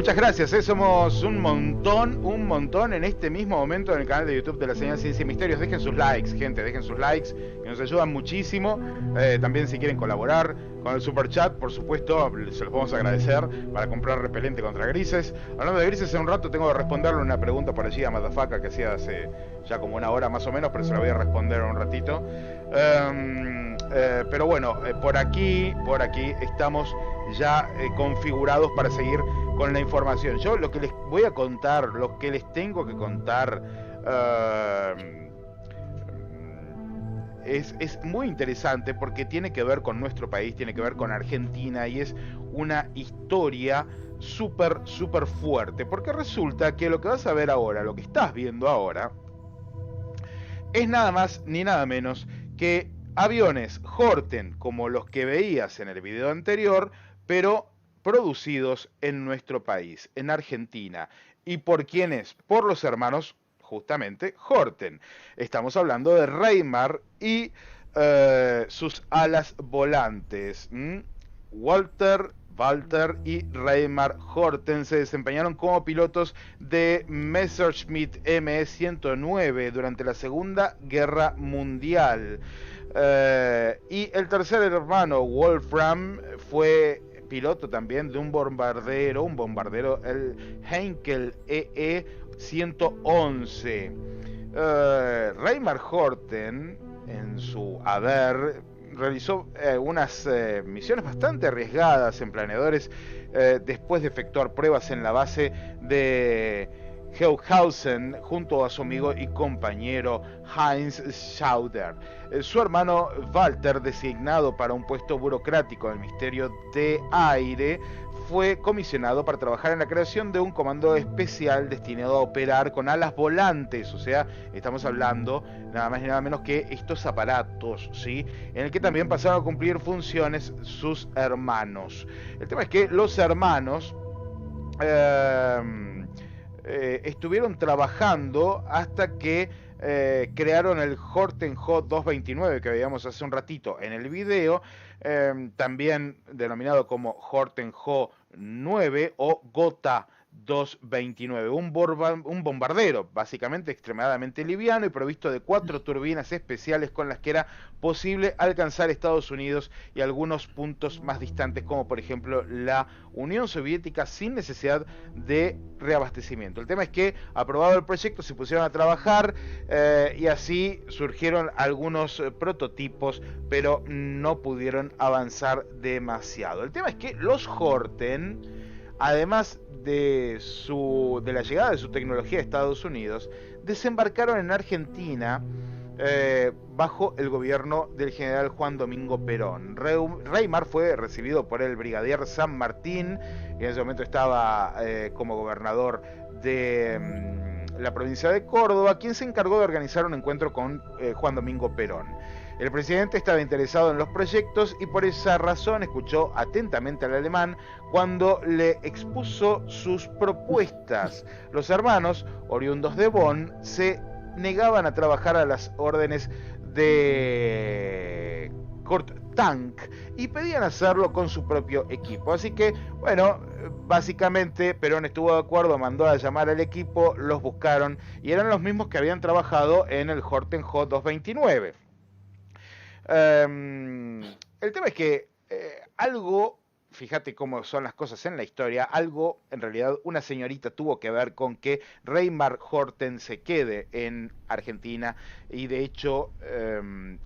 Muchas gracias, somos un montón en este mismo momento en el canal de YouTube de la señal Ciencia y Misterios. Dejen sus likes, gente, dejen sus likes, que nos ayudan muchísimo. También si quieren colaborar con el super chat, por supuesto, se los vamos a agradecer para comprar repelente contra grises. Hablando de grises, en un rato tengo que responderle una pregunta por allí a Madafaka que hacía hace ya como una hora más o menos, pero se la voy a responder en un ratito. Pero bueno, por aquí estamos ya configurados para seguir con la información. Yo lo que les voy a contar, lo que les tengo que contar, es muy interesante porque tiene que ver con nuestro país, tiene que ver con Argentina y es una historia súper fuerte, porque resulta que lo que vas a ver ahora, lo que estás viendo ahora, es nada más ni nada menos que aviones Horten como los que veías en el video anterior, pero producidos en nuestro país, en Argentina. ¿Y por quiénes? Por los hermanos, justamente, Horten. Estamos hablando de Reimar y sus alas volantes. Walter y Reimar Horten se desempeñaron como pilotos de Messerschmitt ME-109 durante la Segunda Guerra Mundial. Y el tercer hermano, Wolfram, fue piloto también de un bombardero, el Heinkel EE-111. Reimar Horten, en su haber, realizó unas misiones bastante arriesgadas en planeadores después de efectuar pruebas en la base de Heuhausen junto a su amigo y compañero Heinz Schauder. Su hermano Walter, designado para un puesto burocrático en el Ministerio de Aire, fue comisionado para trabajar en la creación de un comando especial destinado a operar con alas volantes. O sea, estamos hablando nada más y nada menos que estos aparatos, ¿sí? En el que también pasaron a cumplir funciones sus hermanos. El tema es que los hermanos estuvieron trabajando hasta que crearon el Horten Ho 229 que veíamos hace un ratito en el video, también denominado como Horten Ho 9 o Gotha 229, un bombardero básicamente extremadamente liviano y provisto de 4 turbinas especiales con las que era posible alcanzar Estados Unidos y algunos puntos más distantes, como por ejemplo la Unión Soviética, sin necesidad de reabastecimiento. El tema es que, aprobado el proyecto, se pusieron a trabajar y así surgieron algunos prototipos, pero no pudieron avanzar demasiado. El tema es que los Horten, además de la llegada de su tecnología a Estados Unidos, desembarcaron en Argentina bajo el gobierno del general Juan Domingo Perón. Reimar fue recibido por el brigadier San Martín, que en ese momento estaba como gobernador de la provincia de Córdoba, quien se encargó de organizar un encuentro con Juan Domingo Perón. El presidente estaba interesado en los proyectos y por esa razón escuchó atentamente al alemán cuando le expuso sus propuestas. Los hermanos, oriundos de Bonn, se negaban a trabajar a las órdenes de Kurt Tank y pedían hacerlo con su propio equipo. Así que, bueno, básicamente Perón estuvo de acuerdo, mandó a llamar al equipo, los buscaron y eran los mismos que habían trabajado en el Horten Ho 229. El tema es que algo, fíjate cómo son las cosas en la historia, algo, en realidad, una señorita tuvo que ver con que Reimar Horten se quede en Argentina y de hecho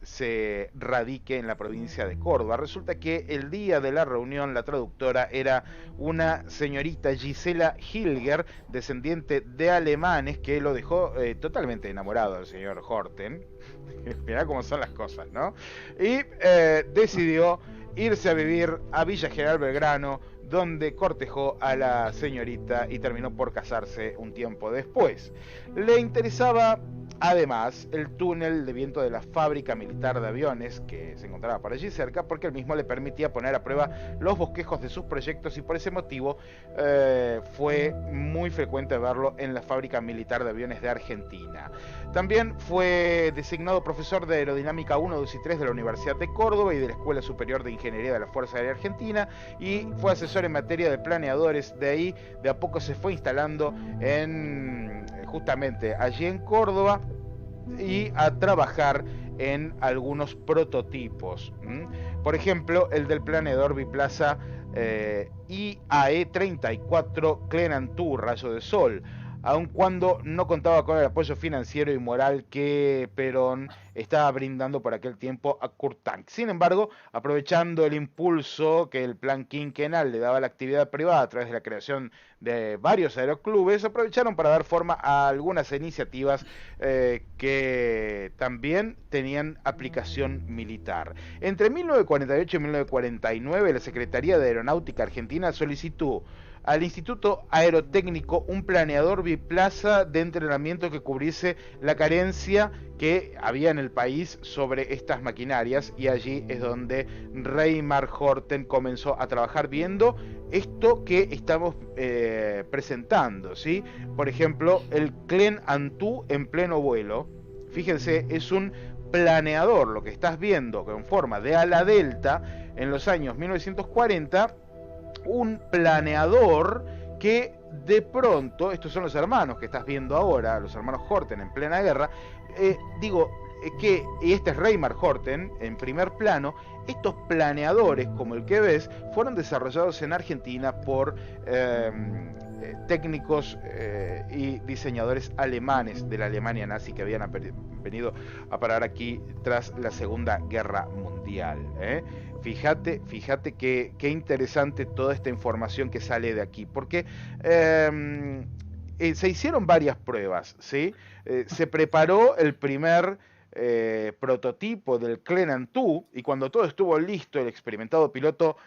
se radique en la provincia de Córdoba. Resulta que el día de la reunión la traductora era una señorita Gisela Hilger, descendiente de alemanes, que lo dejó totalmente enamorado del señor Horten. Mirá cómo son las cosas, ¿no? Y decidió irse a vivir a Villa General Belgrano, donde cortejó a la señorita y terminó por casarse un tiempo después. Le interesaba Además, el túnel de viento de la fábrica militar de aviones, que se encontraba por allí cerca, porque el mismo le permitía poner a prueba los bosquejos de sus proyectos y por ese motivo fue muy frecuente verlo en la fábrica militar de aviones de Argentina. También fue designado profesor de Aerodinámica 1, 2 y 3 de la Universidad de Córdoba y de la Escuela Superior de Ingeniería de la Fuerza Aérea Argentina y fue asesor en materia de planeadores. De ahí, de a poco se fue instalando justamente allí en Córdoba y a trabajar en algunos prototipos. Por ejemplo, el del planeador biplaza IAE-34 Clenantú Rayo de Sol, aun cuando no contaba con el apoyo financiero y moral que Perón estaba brindando por aquel tiempo a Kurt Tank. Sin embargo, aprovechando el impulso que el plan quinquenal le daba a la actividad privada a través de la creación de varios aeroclubes, aprovecharon para dar forma a algunas iniciativas que también tenían aplicación militar. Entre 1948 y 1949, la Secretaría de Aeronáutica Argentina solicitó al Instituto Aerotécnico un planeador biplaza de entrenamiento que cubriese la carencia que había en el país sobre estas maquinarias, y allí es donde Reimar Horten comenzó a trabajar viendo esto que estamos presentando, ¿sí? Por ejemplo, el Clenantú en pleno vuelo. Fíjense, es un planeador, lo que estás viendo con forma de ala delta en los años 1940, un planeador que de pronto, estos son los hermanos que estás viendo ahora, los hermanos Horten en plena guerra, y este es Reimar Horten en primer plano. Estos planeadores, como el que ves, fueron desarrollados en Argentina por técnicos y diseñadores alemanes de la Alemania nazi que habían venido a parar aquí tras la Segunda Guerra Mundial. Fíjate qué interesante toda esta información que sale de aquí, porque se hicieron varias pruebas, ¿sí? Se preparó el primer prototipo del Clenantú, y cuando todo estuvo listo, el experimentado piloto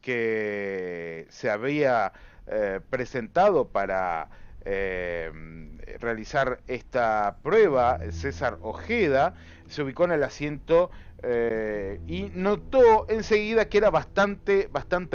que se había presentado para realizar esta prueba, César Ojeda, se ubicó en el asiento y notó enseguida que era bastante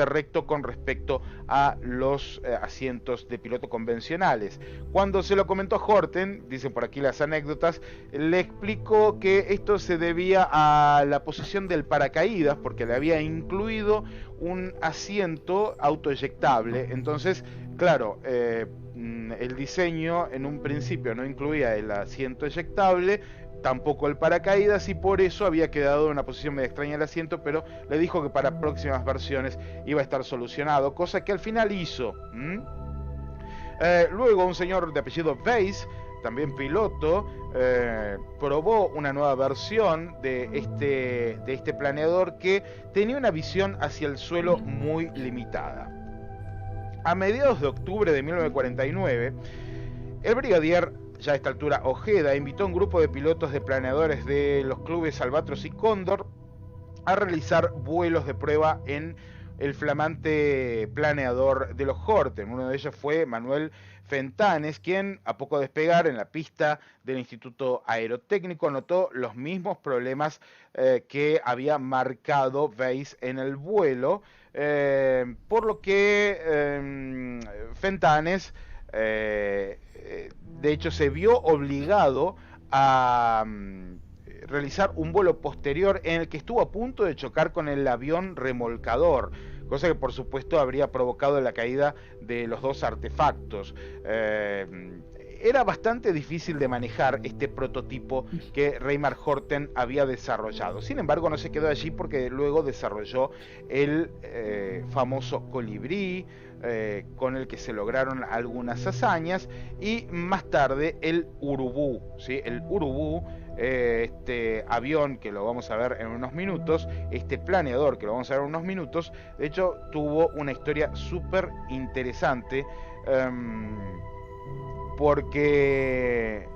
recto con respecto a los asientos de piloto convencionales. Cuando se lo comentó a Horten, dicen por aquí las anécdotas, le explicó que esto se debía a la posición del paracaídas, porque le había incluido un asiento autoeyectable. Entonces, claro, el diseño en un principio no incluía el asiento eyectable, tampoco el paracaídas, y por eso había quedado en una posición medio extraña el asiento, pero le dijo que para próximas versiones iba a estar solucionado, cosa que al final hizo. Luego un señor de apellido Weiss, también piloto, probó una nueva versión de este planeador que tenía una visión hacia el suelo muy limitada. A mediados de octubre de 1949, el brigadier, ya a esta altura Ojeda, invitó a un grupo de pilotos de planeadores de los clubes Albatros y Cóndor a realizar vuelos de prueba en el flamante planeador de los Horten. Uno de ellos fue Manuel Fentanes, quien a poco despegar en la pista del Instituto Aerotécnico notó los mismos problemas que había marcado Weiss en el vuelo, por lo que Fentanes de hecho se vio obligado a realizar un vuelo posterior en el que estuvo a punto de chocar con el avión remolcador, cosa que por supuesto habría provocado la caída de los dos artefactos. Era bastante difícil de manejar este prototipo que Reimar Horten había desarrollado. Sin embargo, no se quedó allí, porque luego desarrolló el famoso colibrí, con el que se lograron algunas hazañas, y más tarde el Urubú, ¿sí? El Urubú, este avión que lo vamos a ver en unos minutos, este planeador que lo vamos a ver en unos minutos, de hecho tuvo una historia súper interesante, porque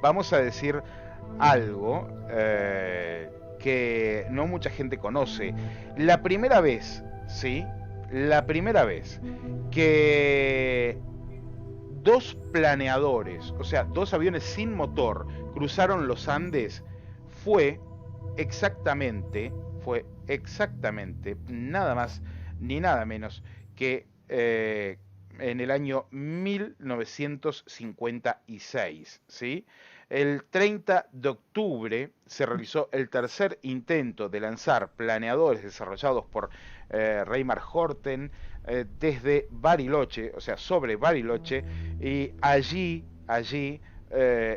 vamos a decir algo que no mucha gente conoce. La primera vez, ¿sí? La primera vez que dos planeadores, o sea, dos aviones sin motor, cruzaron los Andes, fue exactamente, nada más ni nada menos que en el año 1956, ¿sí? El 30 de octubre se realizó el tercer intento de lanzar planeadores desarrollados por Reimar Horten desde Bariloche, o sea, sobre Bariloche, y allí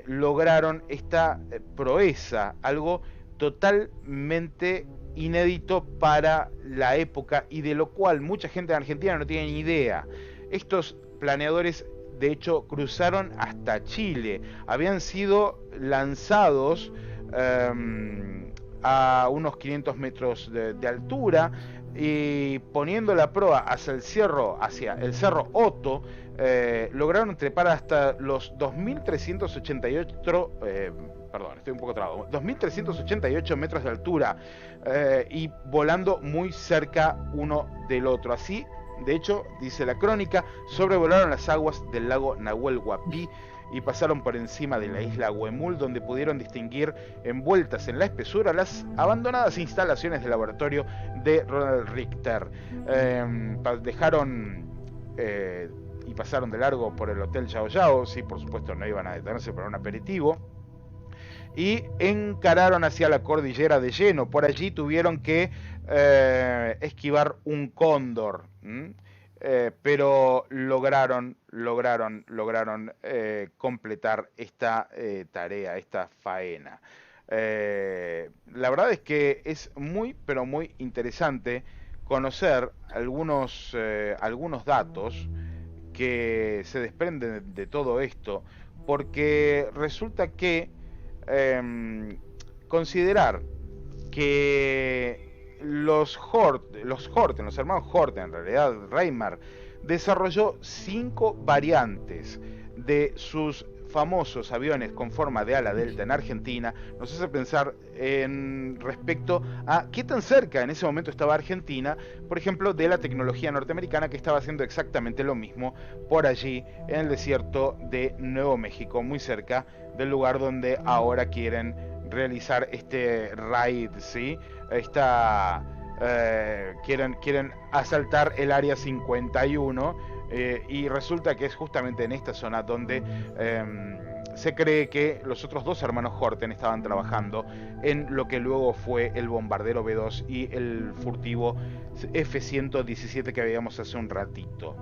lograron esta proeza, algo totalmente inédito para la época y de lo cual mucha gente en Argentina no tiene ni idea. Estos planeadores de hecho cruzaron hasta Chile, habían sido lanzados a unos 500 metros de altura y poniendo la proa hacia el cerro Otto, lograron trepar hasta los 2.388 perdón, estoy un poco trabado, 2.388 metros de altura y volando muy cerca uno del otro. Así, de hecho, dice la crónica, sobrevolaron las aguas del lago Nahuel Huapi y pasaron por encima de la isla Huemul, donde pudieron distinguir envueltas en la espesura las abandonadas instalaciones del laboratorio de Ronald Richter. Dejaron y pasaron de largo por el Hotel Yao Yao, sí, por supuesto no iban a detenerse para un aperitivo, y encararon hacia la cordillera de lleno. Por allí tuvieron que esquivar un cóndor, pero lograron completar esta tarea, esta faena. La verdad es que es muy, pero muy interesante conocer algunos datos que se desprenden de todo esto, porque resulta que considerar que los hermanos Horten, en realidad Reimar, desarrolló 5 variantes de sus famosos aviones con forma de ala delta en Argentina, nos hace pensar en respecto a qué tan cerca en ese momento estaba Argentina, por ejemplo, de la tecnología norteamericana, que estaba haciendo exactamente lo mismo por allí en el desierto de Nuevo México, muy cerca del lugar donde ahora quieren realizar este raid, ¿sí? Quieren asaltar el área 51 y resulta que es justamente en esta zona donde se cree que los otros dos hermanos Horten estaban trabajando en lo que luego fue el bombardero B-2 y el furtivo F-117 que veíamos hace un ratito.